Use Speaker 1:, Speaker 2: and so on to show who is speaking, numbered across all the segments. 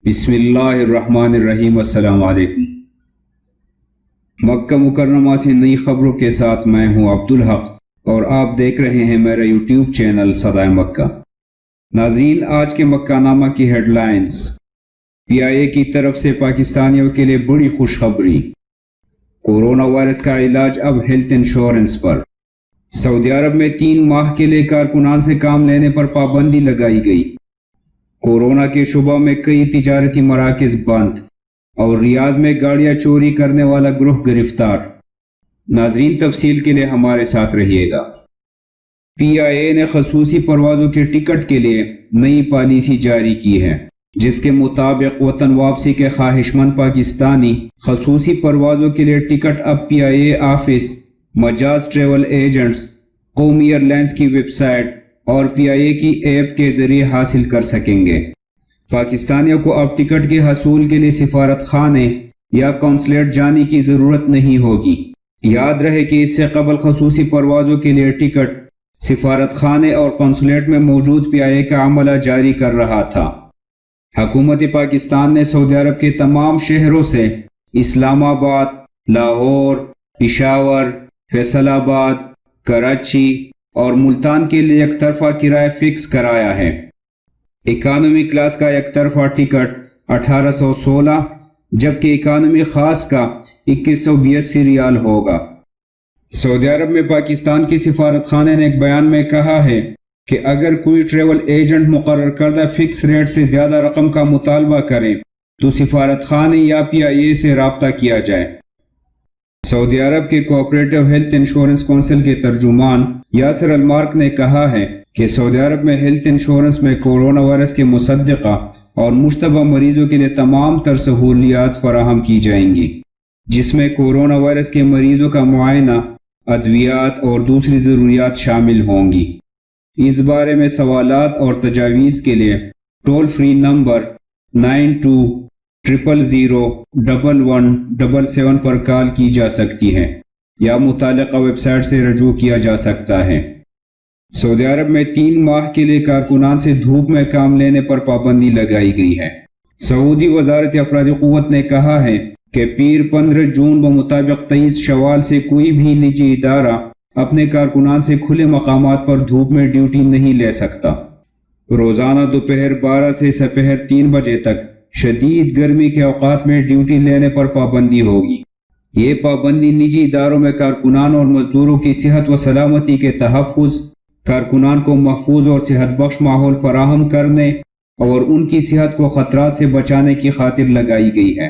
Speaker 1: بسم اللہ الرحمن الرحیم۔ السلام علیکم۔ مکہ مکرمہ سے نئی خبروں کے ساتھ میں ہوں عبدالحق اور آپ دیکھ رہے ہیں میرا یوٹیوب چینل صدائے مکہ۔ ناظرین، آج کے مکہ نامہ کی ہیڈ لائنز۔ PIA کی طرف سے پاکستانیوں کے لیے بڑی خوشخبری، کورونا وائرس کا علاج اب ہیلتھ انشورنس پر۔ سعودی عرب میں 3 ماہ کے لیے کارکنان سے کام لینے پر پابندی لگائی گئی۔ کورونا کے شعبہ میں کئی تجارتی مراکز بند اور ریاض میں گاڑیاں چوری کرنے والا گروہ گرفتار۔ ناظرین، تفصیل کے لیے ہمارے ساتھ رہیے گا۔ PIA نے خصوصی پروازوں کے ٹکٹ کے لیے نئی پالیسی جاری کی ہے، جس کے مطابق وطن واپسی کے خواہش مند پاکستانی خصوصی پروازوں کے لیے ٹکٹ اب PIA آفس، مجاز ٹریول ایجنٹس، قومی ایئر لائنز کی ویب سائٹ اور PIA کی ایپ کے ذریعے حاصل کر سکیں گے۔ پاکستانیوں کو اب ٹکٹ کے حصول کے لیے سفارت خانے یا قونصلیٹ جانے کی ضرورت نہیں ہوگی۔ یاد رہے کہ اس سے قبل خصوصی پروازوں کے لیے ٹکٹ سفارت خانے اور قونصلیٹ میں موجود PIA کا عملہ جاری کر رہا تھا۔ حکومت پاکستان نے سعودی عرب کے تمام شہروں سے اسلام آباد، لاہور، پشاور، فیصل آباد، کراچی اور ملتان کے لیے یک طرفہ کرایہ فکس کرایا ہے۔ اکانومی کلاس کا یک طرفہ ٹکٹ 1816 جبکہ اکانومی خاص کا 2182 ریال ہوگا۔ سعودی عرب میں پاکستان کی سفارت خانے نے ایک بیان میں کہا ہے کہ اگر کوئی ٹریول ایجنٹ مقرر کردہ فکس ریٹ سے زیادہ رقم کا مطالبہ کرے تو سفارت خانے یا PIA سے رابطہ کیا جائے۔ سعودی عرب کے کوآپریٹو ہیلتھ انشورنس کونسل کے ترجمان یاسر المارک نے کہا ہے کہ سعودی عرب میں ہیلتھ انشورنس میں کورونا وائرس کے مصدقہ اور مشتبہ مریضوں کے لیے تمام تر سہولیات فراہم کی جائیں گی، جس میں کورونا وائرس کے مریضوں کا معائنہ، ادویات اور دوسری ضروریات شامل ہوں گی۔ اس بارے میں سوالات اور تجاویز کے لیے ٹول فری نمبر 9200011177 پر کال کی جا سکتی ہے یا متعلقہ ویب سائٹ سے رجوع کیا جا سکتا ہے۔ سعودی عرب میں 3 ماہ کے لیے کارکنان سے دھوپ میں کام لینے پر پابندی لگائی گئی ہے۔ سعودی وزارت افرادی قوت نے کہا ہے کہ پیر 15 جون بمطابق 23 شوال سے کوئی بھی نجی ادارہ اپنے کارکنان سے کھلے مقامات پر دھوپ میں ڈیوٹی نہیں لے سکتا۔ روزانہ دوپہر 12 سے سپہر 3 بجے تک شدید گرمی کے اوقات میں ڈیوٹی لینے پر پابندی ہوگی۔ یہ پابندی نجی اداروں میں کارکنان اور مزدوروں کی صحت و سلامتی کے تحفظ، کارکنان کو محفوظ اور صحت بخش ماحول فراہم کرنے اور ان کی صحت کو خطرات سے بچانے کی خاطر لگائی گئی ہے۔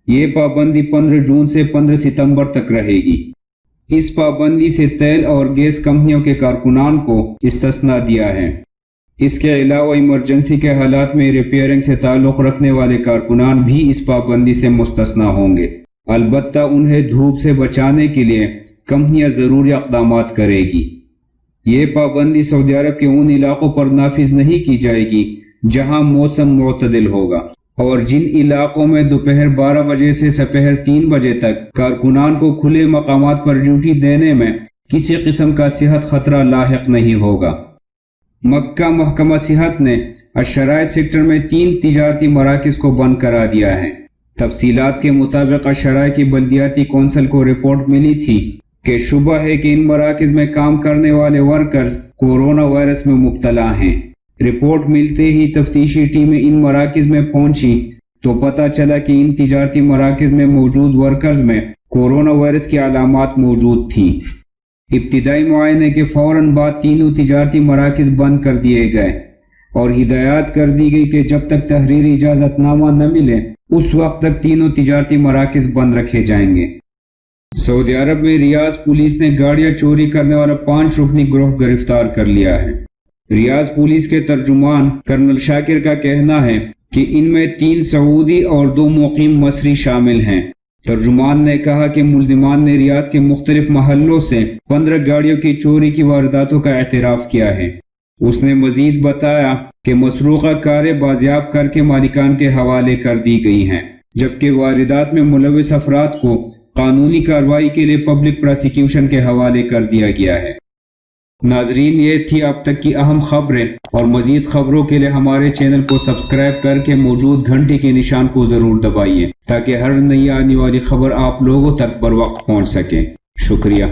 Speaker 1: یہ پابندی 15 جون سے 15 ستمبر تک رہے گی۔ اس پابندی سے تیل اور گیس کمپنیوں کے کارکنان کو استثناء دیا ہے۔ اس کے علاوہ ایمرجنسی کے حالات میں ریپیئرنگ سے تعلق رکھنے والے کارکنان بھی اس پابندی سے مستثنیٰ ہوں گے، البتہ انہیں دھوپ سے بچانے کے لیے کمپنیاں ضروری اقدامات کرے گی۔ یہ پابندی سعودی عرب کے ان علاقوں پر نافذ نہیں کی جائے گی جہاں موسم معتدل ہوگا اور جن علاقوں میں دوپہر 12 بجے سے سپہر 3 بجے تک کارکنان کو کھلے مقامات پر ڈیوٹی دینے میں کسی قسم کا صحت خطرہ لاحق نہیں ہوگا۔ مکہ محکمہ صحت نے الشرائع سیکٹر میں 3 تجارتی مراکز کو بند کرا دیا ہے۔ تفصیلات کے مطابق الشرائع کی بلدیاتی کونسل کو رپورٹ ملی تھی کہ شبہ ہے کہ ان مراکز میں کام کرنے والے ورکرز کورونا وائرس میں مبتلا ہیں۔ رپورٹ ملتے ہی تفتیشی ٹیمیں ان مراکز میں پہنچی تو پتہ چلا کہ ان تجارتی مراکز میں موجود ورکرز میں کورونا وائرس کی علامات موجود تھیں۔ ابتدائی معائنے کے فوراً بعد تینوں تجارتی مراکز بند کر دیے گئے اور ہدایات کر دی گئی کہ جب تک تحریری اجازت نامہ نہ ملے اس وقت تک تینوں تجارتی مراکز بند رکھے جائیں گے۔ سعودی عرب میں ریاض پولیس نے گاڑیاں چوری کرنے والا 5 رکنی گروہ گرفتار کر لیا ہے۔ ریاض پولیس کے ترجمان کرنل شاکر کا کہنا ہے کہ ان میں 3 سعودی اور 2 مقیم مصری شامل ہیں۔ ترجمان نے کہا کہ ملزمان نے ریاض کے مختلف محلوں سے 15 گاڑیوں کی چوری کی وارداتوں کا اعتراف کیا ہے۔ اس نے مزید بتایا کہ مسروقہ کاریں بازیاب کر کے مالکان کے حوالے کر دی گئی ہیں، جبکہ واردات میں ملوث افراد کو قانونی کارروائی کے لیے پبلک پراسیکیوشن کے حوالے کر دیا گیا ہے۔ ناظرین، یہ تھی اب تک کی اہم خبریں، اور مزید خبروں کے لیے ہمارے چینل کو سبسکرائب کر کے موجود گھنٹی کے نشان کو ضرور دبائیے تاکہ ہر نئی آنے والی خبر آپ لوگوں تک بر وقت پہنچ سکے۔ شکریہ۔